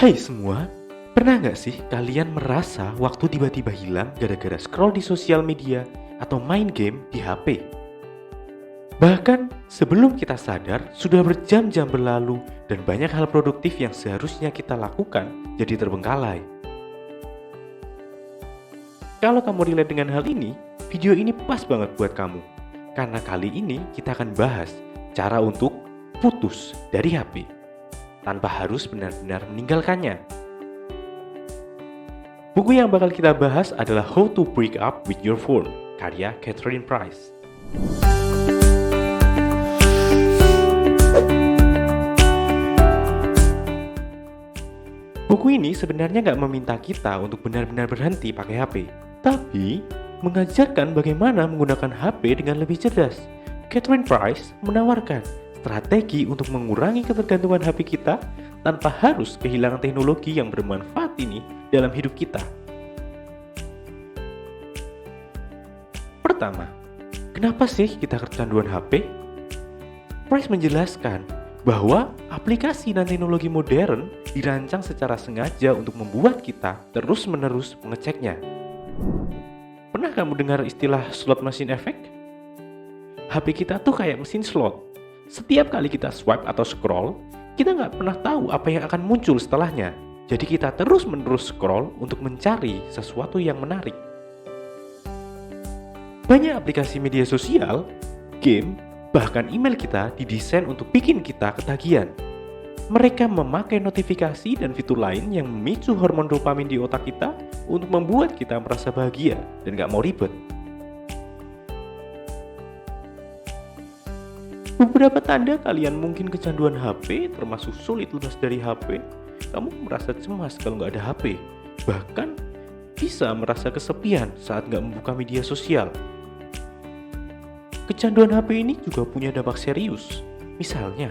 Hai semua, pernah nggak sih kalian merasa waktu tiba-tiba hilang gara-gara scroll di sosial media atau main game di HP? Bahkan sebelum kita sadar, sudah berjam-jam berlalu dan banyak hal produktif yang seharusnya kita lakukan jadi terbengkalai. Kalau kamu relate dengan hal ini, video ini pas banget buat kamu. Karena kali ini kita akan bahas cara untuk putus dari HP tanpa harus benar-benar meninggalkannya. Buku yang bakal kita bahas adalah How to Break Up with Your Phone, karya Catherine Price. Buku ini sebenarnya nggak meminta kita untuk benar-benar berhenti pakai HP, tapi mengajarkan bagaimana menggunakan HP dengan lebih cerdas. Catherine Price menawarkan strategi untuk mengurangi ketergantungan HP kita tanpa harus kehilangan teknologi yang bermanfaat ini dalam hidup kita. Pertama, kenapa sih kita kecanduan HP? Price menjelaskan bahwa aplikasi dan teknologi modern dirancang secara sengaja untuk membuat kita terus-menerus mengeceknya. Pernah kamu dengar istilah slot machine effect? HP kita tuh kayak mesin slot. Setiap kali kita swipe atau scroll, kita nggak pernah tahu apa yang akan muncul setelahnya. Jadi kita terus-menerus scroll untuk mencari sesuatu yang menarik. Banyak aplikasi media sosial, game, bahkan email kita didesain untuk bikin kita ketagihan. Mereka memakai notifikasi dan fitur lain yang memicu hormon dopamin di otak kita untuk membuat kita merasa bahagia dan gak mau ribet. Beberapa tanda kalian mungkin kecanduan HP, termasuk sulit lepas dari HP. Kamu merasa cemas kalau gak ada HP. Bahkan bisa merasa kesepian saat gak membuka media sosial. Kecanduan HP ini juga punya dampak serius. Misalnya,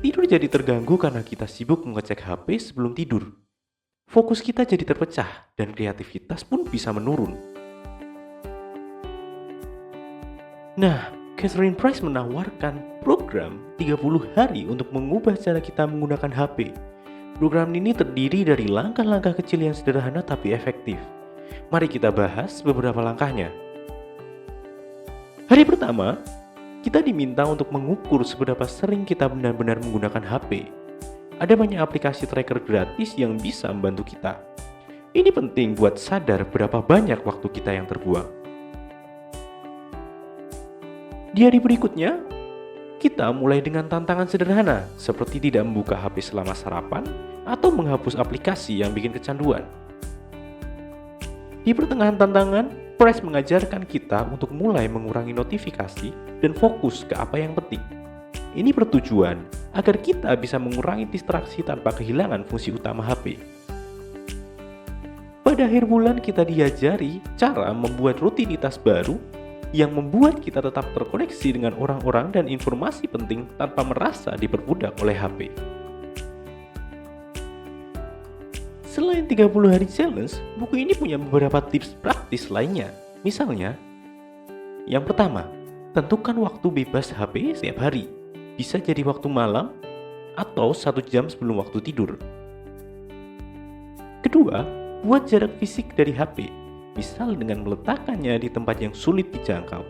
tidur jadi terganggu karena kita sibuk mengecek HP sebelum tidur. Fokus kita jadi terpecah dan kreativitas pun bisa menurun. Nah, Catherine Price menawarkan program 30 hari untuk mengubah cara kita menggunakan HP. Program ini terdiri dari langkah-langkah kecil yang sederhana tapi efektif. Mari kita bahas beberapa langkahnya. Hari pertama, kita diminta untuk mengukur seberapa sering kita benar-benar menggunakan HP. Ada banyak aplikasi tracker gratis yang bisa membantu kita. Ini penting buat sadar berapa banyak waktu kita yang terbuang. Di hari berikutnya, kita mulai dengan tantangan sederhana, seperti tidak membuka HP selama sarapan atau menghapus aplikasi yang bikin kecanduan. Di pertengahan tantangan, Price mengajarkan kita untuk mulai mengurangi notifikasi dan fokus ke apa yang penting. Ini bertujuan agar kita bisa mengurangi distraksi tanpa kehilangan fungsi utama HP. Pada akhir bulan kita diajari cara membuat rutinitas baru yang membuat kita tetap terkoneksi dengan orang-orang dan informasi penting tanpa merasa diperbudak oleh HP. Selain 30 hari challenge, buku ini punya beberapa tips praktis lainnya. Misalnya, yang pertama, tentukan waktu bebas HP setiap hari. Bisa jadi waktu malam atau 1 jam sebelum waktu tidur. Kedua, buat jarak fisik dari HP. Misal dengan meletakkannya di tempat yang sulit dijangkau.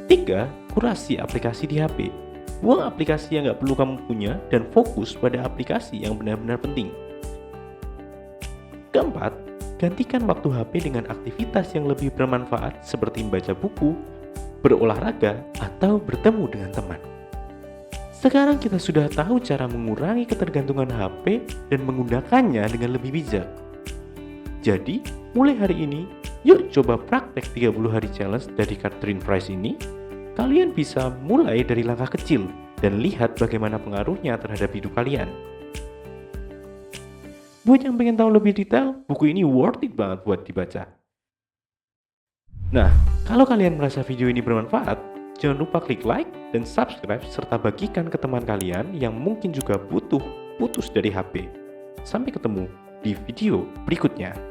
3. Kurasi aplikasi di HP. Buang aplikasi yang gak perlu kamu punya dan fokus pada aplikasi yang benar-benar penting. Keempat, gantikan waktu HP dengan aktivitas yang lebih bermanfaat seperti membaca buku, berolahraga, atau bertemu dengan teman. Sekarang kita sudah tahu cara mengurangi ketergantungan HP dan menggunakannya dengan lebih bijak. Jadi, mulai hari ini, yuk coba praktek 30 hari challenge dari Catherine Price ini. Kalian bisa mulai dari langkah kecil dan lihat bagaimana pengaruhnya terhadap hidup kalian. Buat yang pengen tahu lebih detail, buku ini worth it banget buat dibaca. Nah, kalau kalian merasa video ini bermanfaat, jangan lupa klik like dan subscribe serta bagikan ke teman kalian yang mungkin juga butuh putus dari HP. Sampai ketemu di video berikutnya.